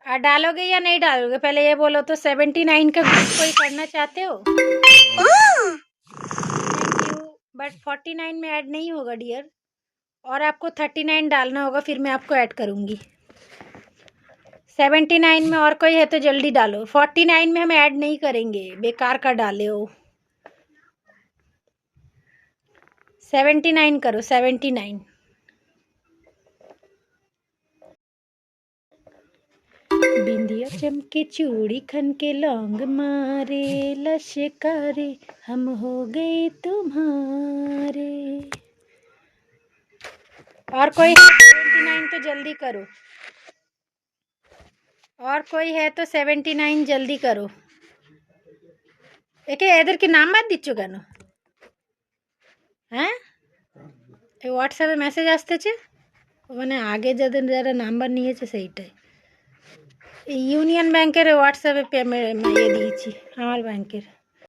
डालोगे या नहीं डालोगे पहले ये बोलो तो। 79 का ग्रुप कोई करना चाहते हो? थैंक यू, बट 49 में ऐड नहीं होगा डियर, और आपको 39 डालना होगा, फिर मैं आपको ऐड करूँगी। 79 में और कोई है तो जल्दी डालो। 49 में हम ऐड नहीं करेंगे, बेकार का डाले हो। 79 करो, 79। बिंदिया चमके चूड़ी खन के लौंग मारे, लश्कारे हम हो गए तुम्हारे। और कोई है 79 तो जल्दी करो। और कोई है तो 79 जल्दी करो। एके एदर की नाम मत दिच्छु केन? হ্যাঁ এই হোয়াটসঅ্যাপে মেসেজ আসতেছে, মানে আগে যাদের যারা নাম্বার নিয়েছে সেইটাই। ইউনিয়ন ব্যাংকের হোয়াটসঅ্যাপে পেমেন্ট ইয়ে দিয়েছি, আমার ব্যাংকের।